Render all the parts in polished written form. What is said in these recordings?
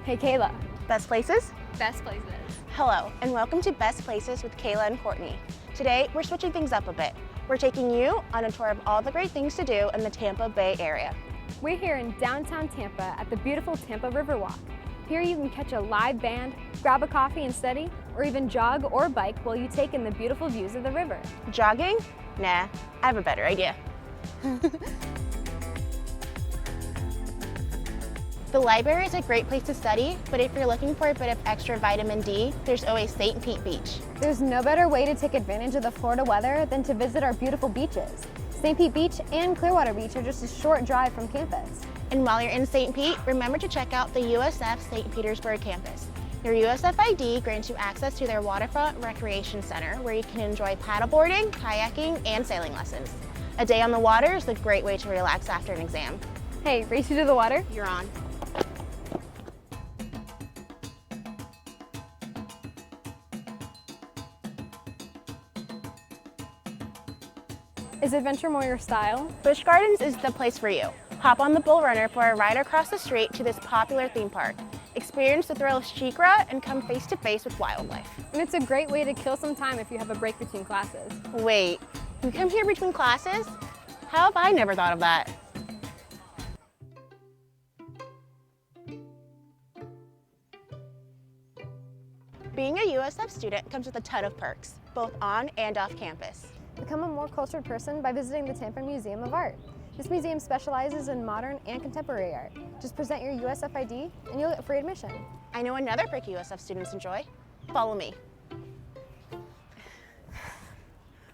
Hey Kayla. Best places? Best places. Hello, and welcome to Best Places with Kayla and Courtney. Today, we're switching things up a bit. We're taking you on a tour of all the great things to do in the Tampa Bay area. We're here in downtown Tampa at the beautiful Tampa Riverwalk. Here you can catch a live band, grab a coffee and study, or even jog or bike while you take in the beautiful views of the river. Jogging? Nah, I have a better idea. The library is a great place to study, but if you're looking for a bit of extra vitamin D, there's always St. Pete Beach. There's no better way to take advantage of the Florida weather than to visit our beautiful beaches. St. Pete Beach and Clearwater Beach are just a short drive from campus. And while you're in St. Pete, remember to check out the USF St. Petersburg campus. Your USF ID grants you access to their waterfront recreation center, where you can enjoy paddleboarding, kayaking, and sailing lessons. A day on the water is a great way to relax after an exam. Hey, race you to the water? You're on. Is adventure more your style? Busch Gardens is the place for you. Hop on the Bull Runner for a ride across the street to this popular theme park. Experience the thrill of SheiKra and come face to face with wildlife. And it's a great way to kill some time if you have a break between classes. Wait, you come here between classes? How have I never thought of that? Being a USF student comes with a ton of perks, both on and off campus. Become a more cultured person by visiting the Tampa Museum of Art. This museum specializes in modern and contemporary art. Just present your USF ID and you'll get free admission. I know another perk USF students enjoy. Follow me.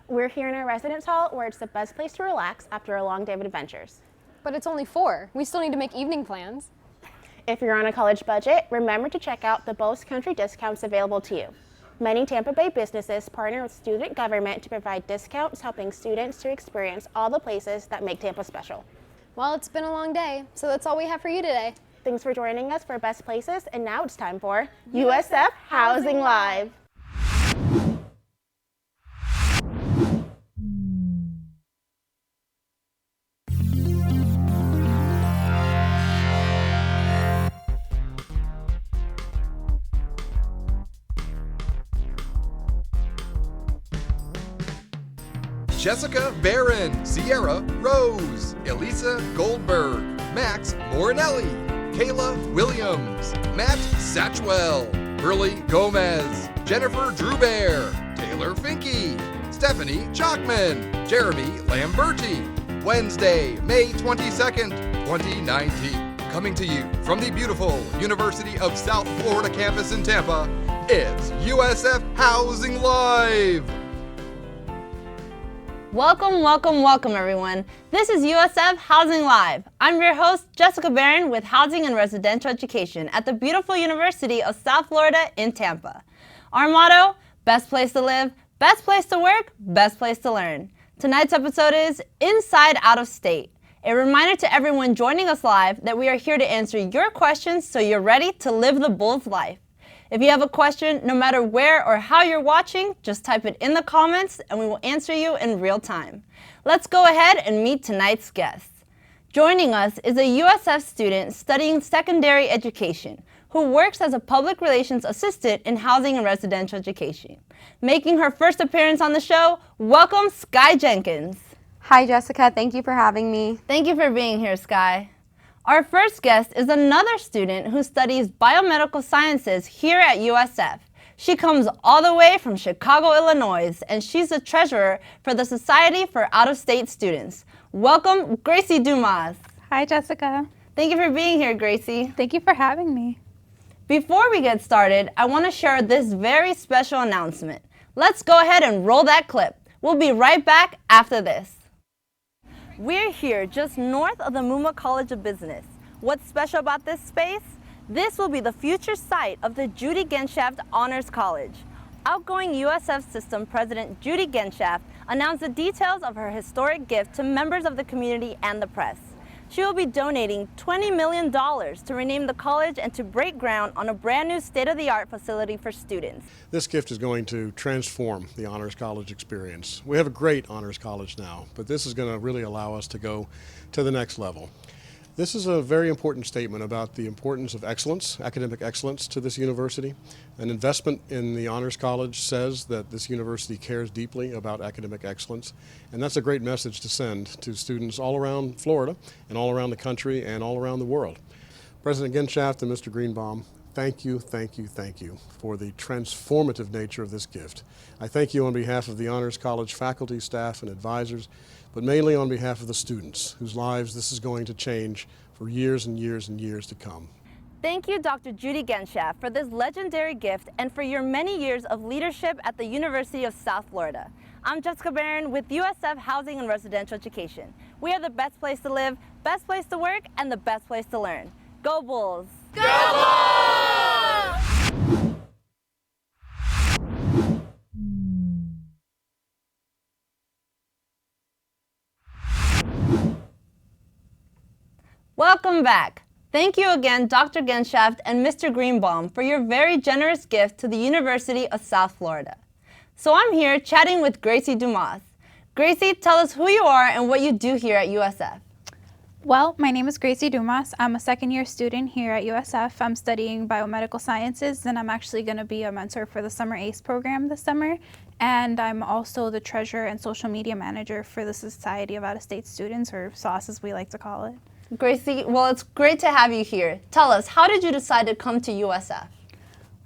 We're here in our residence hall where it's the best place to relax after a long day of adventures. But it's only 4. We still need to make evening plans. If you're on a college budget, remember to check out the Bose Country discounts available to you. Many Tampa Bay businesses partner with student government to provide discounts, helping students to experience all the places that make Tampa special. Well, it's been a long day, so that's all we have for you today. Thanks for joining us for Best Places, and now it's time for USF Housing Live. Jessica Barron, Sierra Rose, Elisa Goldberg, Max Morinelli, Kayla Williams, Matt Satchwell, Burley Gomez, Jennifer Drewbear, Taylor Finke, Stephanie Chalkman, Jeremy Lamberti. Wednesday, May 22nd, 2019. Coming to you from the beautiful University of South Florida campus in Tampa, it's USF Housing Live. Welcome everyone. This is USF Housing Live. I'm your host, Jessica Barron with Housing and Residential Education at the beautiful University of South Florida in Tampa. Our motto, best place to live, best place to work, best place to learn. Tonight's episode is Inside Out of State. A reminder to everyone joining us live that we are here to answer your questions so you're ready to live the Bull's life. If you have a question, no matter where or how you're watching, just type it in the comments and we will answer you in real time. Let's go ahead and meet tonight's guests. Joining us is a USF student studying secondary education who works as a public relations assistant in housing and residential education. Making her first appearance on the show, welcome Skye Jenkins. Hi Jessica, thank you for having me. Thank you for being here, Skye. Our first guest is another student who studies biomedical sciences here at USF. She comes all the way from Chicago, Illinois, and she's the treasurer for the Society for Out-of-State Students. Welcome, Gracie Dumas. Hi Jessica. Thank you for being here, Gracie. Thank you for having me. Before we get started, I want to share this very special announcement. Let's go ahead and roll that clip. We'll be right back after this. We're here just north of the Muma College of Business. What's special about this space? This will be the future site of the Judy Genshaft Honors College. Outgoing USF System President Judy Genshaft announced the details of her historic gift to members of the community and the press. She will be donating $20 million to rename the college and to break ground on a brand new state-of-the-art facility for students. This gift is going to transform the Honors College experience. We have a great Honors College now, but this is going to really allow us to go to the next level. This is a very important statement about the importance of excellence, academic excellence to this university. An investment in the Honors College says that this university cares deeply about academic excellence, and that's a great message to send to students all around Florida and all around the country and all around the world. President Genshaft and Mr. Greenbaum, thank you for the transformative nature of this gift. I thank you on behalf of the Honors College faculty, staff, and advisors, but mainly on behalf of the students whose lives this is going to change for years and years and years to come. Thank you, Dr. Judy Genshaft, for this legendary gift and for your many years of leadership at the University of South Florida. I'm Jessica Barron with USF Housing and Residential Education. We are the best place to live, best place to work, and the best place to learn. Go Bulls! Go Bulls! Welcome back. Thank you again, Dr. Genshaft and Mr. Greenbaum, for your very generous gift to the University of South Florida. So I'm here chatting with Gracie Dumas. Gracie, tell us who you are and what you do here at USF. Well, my name is Gracie Dumas. I'm a second-year student here at USF. I'm studying biomedical sciences, and I'm actually going to be a mentor for the Summer ACE program this summer. And I'm also the treasurer and social media manager for the Society of Out-of-State Students, or SOS as we like to call it. Gracie, well, it's great to have you here. Tell us, how did you decide to come to USF?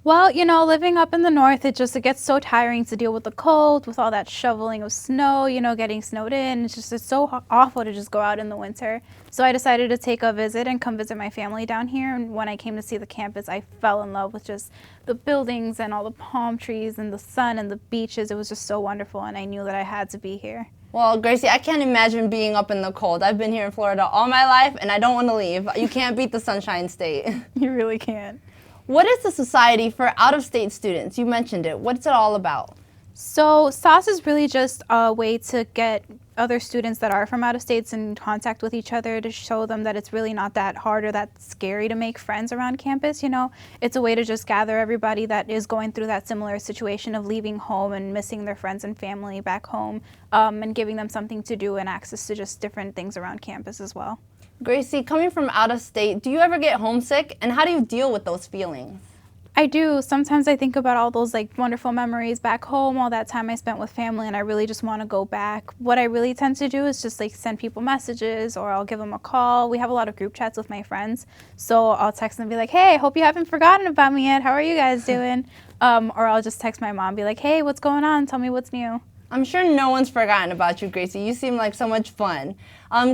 Well, you know, living up in the north, it gets so tiring to deal with the cold, with all that shoveling of snow, you know, getting snowed in. It's so awful to just go out in the winter. So I decided to take a visit and come visit my family down here. And when I came to see the campus, I fell in love with just the buildings and all the palm trees and the sun and the beaches. It was just so wonderful, and I knew that I had to be here. Well, Gracie, I can't imagine being up in the cold. I've been here in Florida all my life, and I don't want to leave. You can't beat the Sunshine State. You really can't. What is the Society for Out-of-State Students? You mentioned it. What's it all about? So SOS is really just a way to get other students that are from out of states in contact with each other, to show them that it's really not that hard or that scary to make friends around campus. You know, it's a way to just gather everybody that is going through that similar situation of leaving home and missing their friends and family back home, and giving them something to do and access to just different things around campus as well. Gracie, coming from out of state, do you ever get homesick, and how do you deal with those feelings? I do. Sometimes I think about all those wonderful memories back home, all that time I spent with family, and I really just want to go back. What I really tend to do is just send people messages, or I'll give them a call. We have a lot of group chats with my friends, so I'll text them and be like, hey, hope you haven't forgotten about me yet. How are you guys doing? Or I'll just text my mom and be like, hey, what's going on? Tell me what's new. I'm sure no one's forgotten about you, Gracie. You seem like so much fun.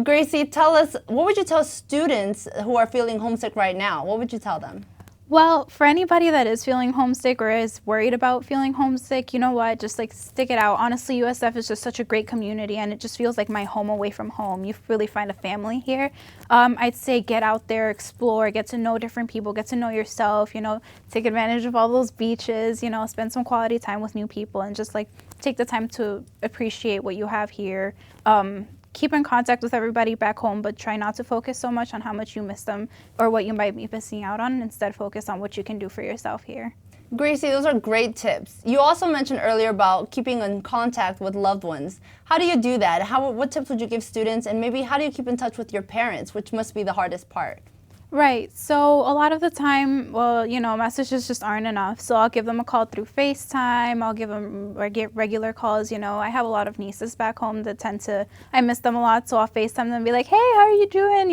Gracie, tell us, what would you tell students who are feeling homesick right now? What would you tell them? Well, for anybody that is feeling homesick or is worried about feeling homesick, you know what, just stick it out. Honestly, USF is just such a great community, and it just feels like my home away from home. You really find a family here. I'd say get out there, explore, get to know different people, get to know yourself, take advantage of all those beaches, spend some quality time with new people, and just take the time to appreciate what you have here. Keep in contact with everybody back home, but try not to focus so much on how much you miss them or what you might be missing out on. Instead, focus on what you can do for yourself here. Gracie, those are great tips. You also mentioned earlier about keeping in contact with loved ones. How do you do that? What tips would you give students? And maybe how do you keep in touch with your parents, which must be the hardest part? Right. So a lot of the time, messages just aren't enough. So I'll give them a call through FaceTime. I'll give them or get regular calls. I have a lot of nieces back home that I miss them a lot. So I'll FaceTime them and be like, hey, how are you doing?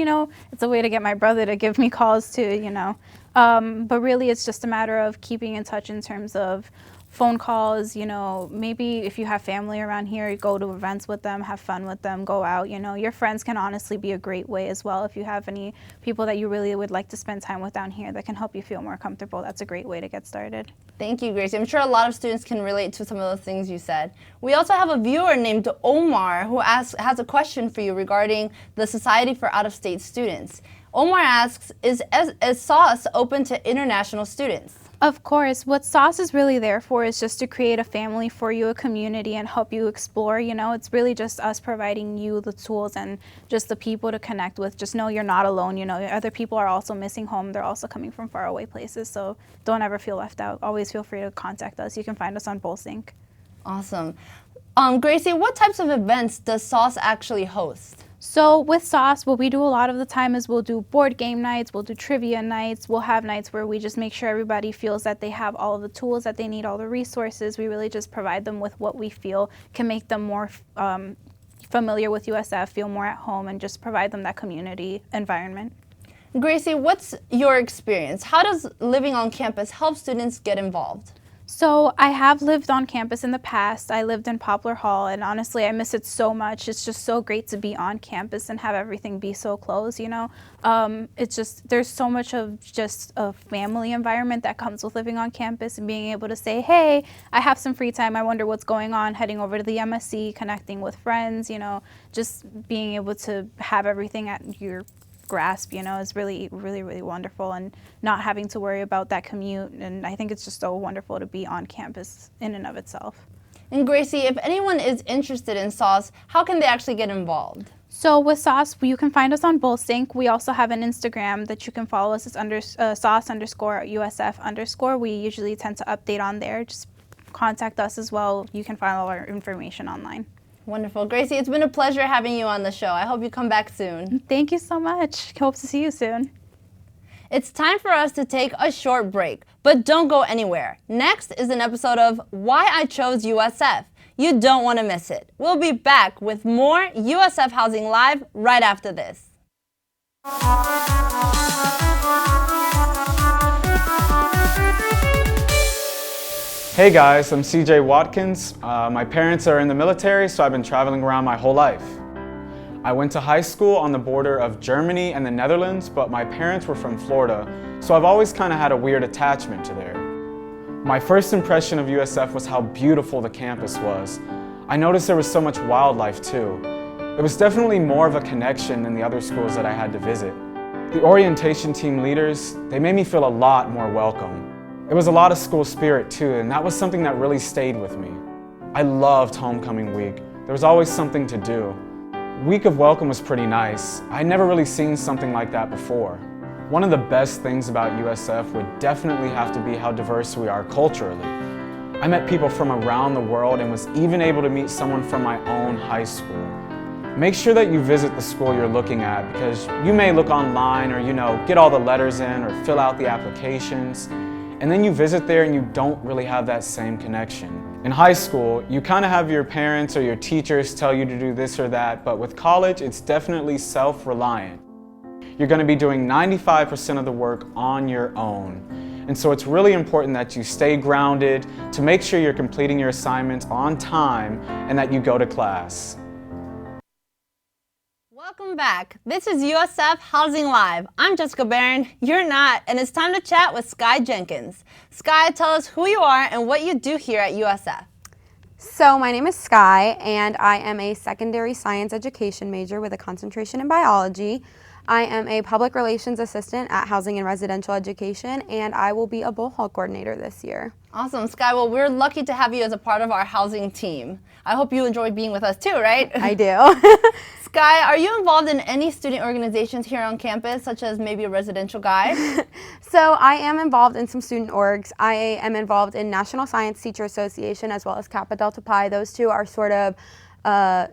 It's a way to get my brother to give me calls too, But really it's just a matter of keeping in touch in terms of phone calls, maybe if you have family around here, go to events with them, have fun with them, go out, your friends can honestly be a great way as well. If you have any people that you really would like to spend time with down here that can help you feel more comfortable, that's a great way to get started. Thank you, Gracie. I'm sure a lot of students can relate to some of those things you said. We also have a viewer named Omar who has a question for you regarding the Society for Out-of-State Students. Omar asks, is SOS open to international students? Of course. What SOS is really there for is just to create a family for you, a community, and help you explore. It's really just us providing you the tools and just the people to connect with. Just know you're not alone. Other people are also missing home. They're also coming from faraway places. So don't ever feel left out. Always feel free to contact us. You can find us on BullSync. Awesome. Gracie, what types of events does SOS actually host? So with Sauce, what we do a lot of the time is we'll do board game nights, we'll do trivia nights, we'll have nights where we just make sure everybody feels that they have all of the tools that they need, all the resources. We really just provide them with what we feel can make them more familiar with USF, feel more at home, and just provide them that community environment. Gracie, what's your experience? How does living on campus help students get involved? So I have lived on campus in the past. I lived in Poplar Hall, and honestly, I miss it so much. It's just so great to be on campus and have everything be so close, you know? It's just, there's so much of just a family environment that comes with living on campus and being able to say, hey, I have some free time. I wonder what's going on, heading over to the MSC, connecting with friends, you know, just being able to have everything at your grasp, you know, is really, really, really wonderful, and not having to worry about that commute. And I think it's just so wonderful to be on campus in and of itself. And Gracie, if anyone is interested in Sauce, how can they actually get involved? So with Sauce, you can find us on Bullsync. We also have an Instagram that you can follow us. It's sauce_USF_. We usually tend to update on there. Just contact us as well. You can find all our information online. Wonderful. Gracie, it's been a pleasure having you on the show. I hope you come back soon. Thank you so much. Hope to see you soon. It's time for us to take a short break, but don't go anywhere. Next is an episode of Why I Chose USF. You don't want to miss it. We'll be back with more USF Housing Live right after this. Hey guys, I'm CJ Watkins. My parents are in the military, so I've been traveling around my whole life. I went to high school on the border of Germany and the Netherlands, but my parents were from Florida, so I've always kind of had a weird attachment to there. My first impression of USF was how beautiful the campus was. I noticed there was so much wildlife too. It was definitely more of a connection than the other schools that I had to visit. The orientation team leaders, they made me feel a lot more welcome. It was a lot of school spirit too, and that was something that really stayed with me. I loved homecoming week. There was always something to do. Week of welcome was pretty nice. I'd never really seen something like that before. One of the best things about USF would definitely have to be how diverse we are culturally. I met people from around the world and was even able to meet someone from my own high school. Make sure that you visit the school you're looking at, because you may look online or, you know, get all the letters in or fill out the applications, and then you visit there and you don't really have that same connection. In high school, you kind of have your parents or your teachers tell you to do this or that, but with college, it's definitely self-reliant. You're going to be doing 95% of the work on your own. And so it's really important that you stay grounded, to make sure you're completing your assignments on time and that you go to class. Welcome back. This is USF Housing Live. I'm Jessica Barron. You're not, and it's time to chat with Skye Jenkins. Skye, tell us who you are and what you do here at USF. So my name is Skye, and I am a secondary science education major with a concentration in biology. I am a public relations assistant at Housing and Residential Education, and I will be a bull hall coordinator this year. Awesome, Skye. Well, we're lucky to have you as a part of our housing team. I hope you enjoy being with us too, right? I do. Skye, are you involved in any student organizations here on campus, such as maybe a residential guide? So I am involved in some student orgs. I am involved in National Science Teacher Association as well as Kappa Delta Pi. Those two are sort of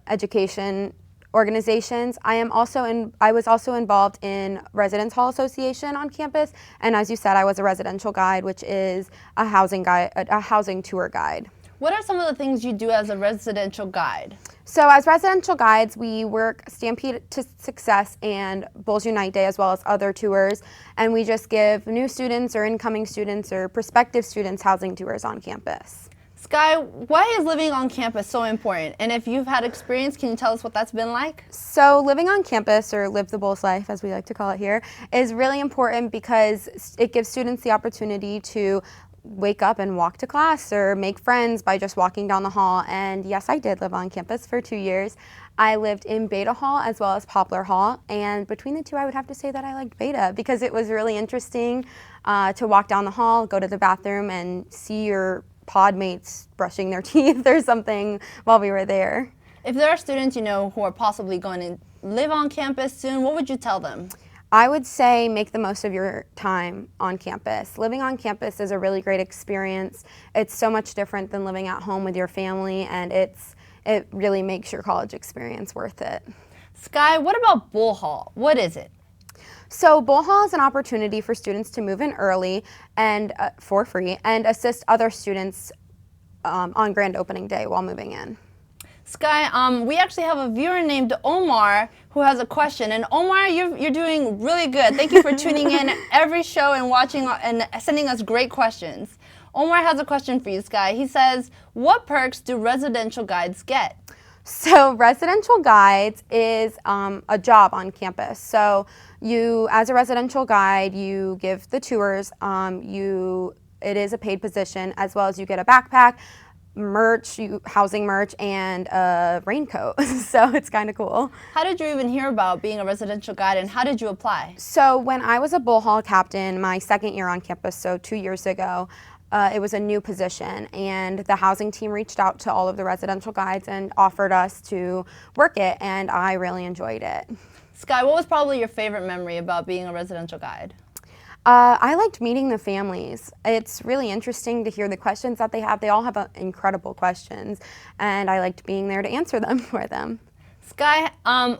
education organizations. I was also involved in Residence Hall Association on campus, and as you said, I was a residential guide, which is a housing tour guide. What are some of the things you do as a residential guide? So as residential guides, we work Stampede to Success and Bulls Unite Day as well as other tours, and we just give new students or incoming students or prospective students housing tours on campus. Skye, why is living on campus so important? And if you've had experience, can you tell us what that's been like? So living on campus, or live the Bulls life as we like to call it here, is really important because it gives students the opportunity to wake up and walk to class or make friends by just walking down the hall. And yes, I did live on campus for 2 years. I lived in Beta Hall as well as Poplar Hall, and between the two I would have to say that I liked Beta because it was really interesting to walk down the hall, go to the bathroom, and see your pod mates brushing their teeth or something while we were there. If there are students, who are possibly going to live on campus soon, what would you tell them? I would say make the most of your time on campus. Living on campus is a really great experience. It's so much different than living at home with your family, and it really makes your college experience worth it. Skye, what about Bull Hall? What is it? So Bull Hall is an opportunity for students to move in early and for free and assist other students on grand opening day while moving in. Skye, we actually have a viewer named Omar who has a question. And Omar, you're doing really good. Thank you for tuning in every show and watching and sending us great questions. Omar has a question for you, Skye. He says, what perks do residential guides get? So residential guides is a job on campus. So you, as a residential guide, you give the tours. It is a paid position, as well as you get a backpack, merch, housing merch, and a raincoat. So it's kind of cool. How did you even hear about being a residential guide, and how did you apply? So when I was a Bull Hall captain, my second year on campus, so 2 years ago, it was a new position, and the housing team reached out to all of the residential guides and offered us to work it, and I really enjoyed it. Skye, what was probably your favorite memory about being a residential guide? I liked meeting the families. It's really interesting to hear the questions that they have. They all have incredible questions, and I liked being there to answer them for them. Skye,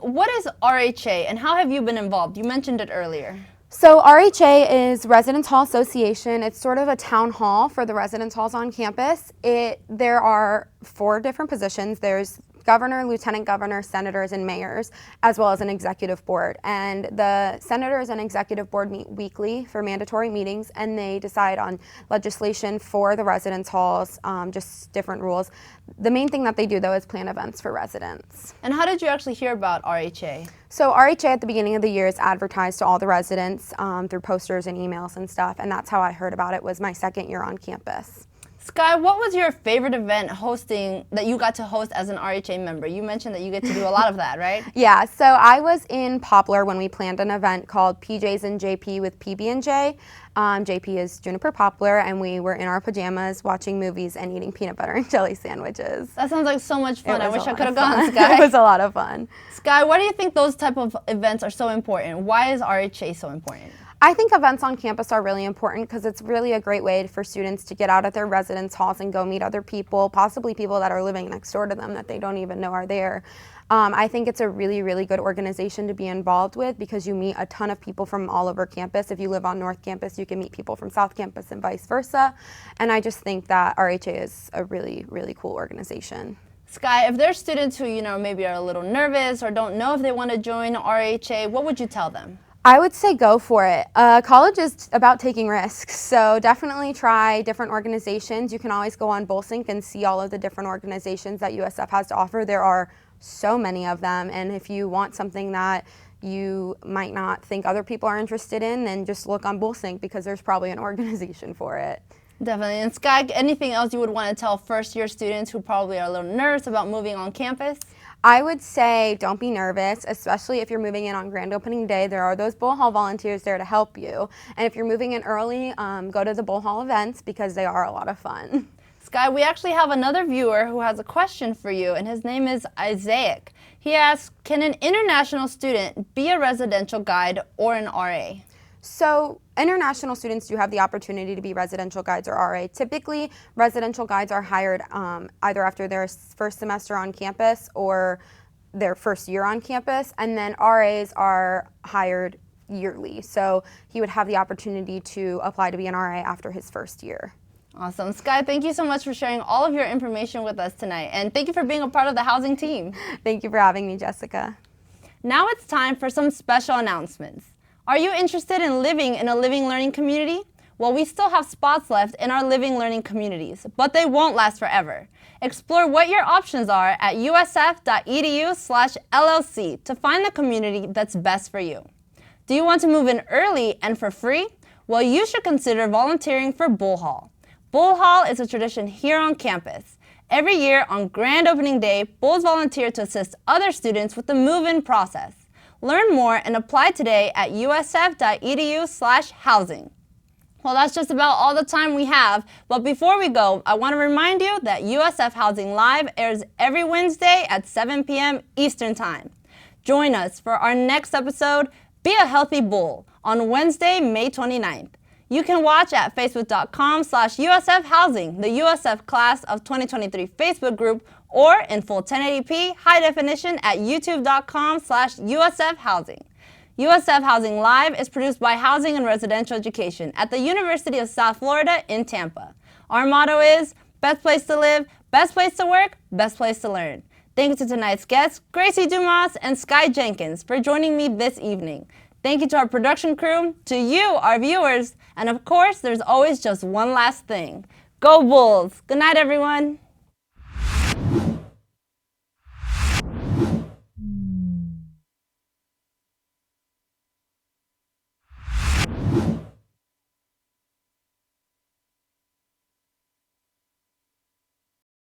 what is RHA, and how have you been involved? You mentioned it earlier. So RHA is Residence Hall Association. It's sort of a town hall for the residence halls on campus. There are 4 different positions. There's governor, lieutenant governor, senators, and mayors, as well as an executive board. And the senators and executive board meet weekly for mandatory meetings, and they decide on legislation for the residence halls, just different rules. The main thing that they do, though, is plan events for residents. And how did you actually hear about RHA? So RHA at the beginning of the year is advertised to all the residents through posters and emails and stuff, and that's how I heard about it. Was my second year on campus. Skye, what was your favorite event hosting that you got to host as an RHA member? You mentioned that you get to do a lot of that, right? Yeah, so I was in Poplar when we planned an event called PJs and JP with PB&J. JP is Juniper Poplar, and we were in our pajamas watching movies and eating peanut butter and jelly sandwiches. That sounds like so much fun. I wish I could have gone, Skye. It was a lot of fun. Skye, why do you think those type of events are so important? Why is RHA so important? I think events on campus are really important because it's really a great way for students to get out of their residence halls and go meet other people, possibly people that are living next door to them that they don't even know are there. I think it's a really, really good organization to be involved with because you meet a ton of people from all over campus. If you live on North Campus, you can meet people from South Campus and vice versa. And I just think that RHA is a really, really cool organization. Skye, if there's students who, maybe are a little nervous or don't know if they want to join RHA, what would you tell them? I would say go for it. College is about taking risks, so definitely try different organizations. You can always go on BullSync and see all of the different organizations that USF has to offer. There are so many of them, and if you want something that you might not think other people are interested in, then just look on BullSync because there's probably an organization for it. Definitely. And Skye, anything else you would want to tell first-year students who probably are a little nervous about moving on campus? I would say don't be nervous, especially if you're moving in on grand opening day. There are those Bull Hall volunteers there to help you. And if you're moving in early, go to the Bull Hall events because they are a lot of fun. Skye, we actually have another viewer who has a question for you, and his name is Isaac. He asks, can an international student be a residential guide or an RA? So international students do have the opportunity to be residential guides or RA. Typically, residential guides are hired either after their first semester on campus or their first year on campus, and then RAs are hired yearly. So he would have the opportunity to apply to be an RA after his first year. Awesome. Skye, thank you so much for sharing all of your information with us tonight, and thank you for being a part of the housing team. Thank you for having me, Jessica. Now it's time for some special announcements. Are you interested in living in a living learning community? Well, we still have spots left in our living learning communities, but they won't last forever. Explore what your options are at usf.edu/LLC to find the community that's best for you. Do you want to move in early and for free? Well, you should consider volunteering for Bull Hall. Bull Hall is a tradition here on campus. Every year on grand opening day, Bulls volunteer to assist other students with the move-in process. Learn more and apply today at usf.edu/housing. Well, that's just about all the time we have, but before we go, I want to remind you that USF Housing Live airs every Wednesday at 7 p.m. Eastern Time. Join us for our next episode, Be a Healthy Bull, on Wednesday, May 29th. You can watch at facebook.com/USF Housing, the USF Class of 2023 Facebook group, or in full 1080p high definition at youtube.com/USF Housing. USF Housing Live is produced by Housing and Residential Education at the University of South Florida in Tampa. Our motto is, best place to live, best place to work, best place to learn. Thank you to tonight's guests, Gracie Dumas and Skye Jenkins, for joining me this evening. Thank you to our production crew, to you, our viewers, and of course, there's always just one last thing. Go Bulls! Good night, everyone.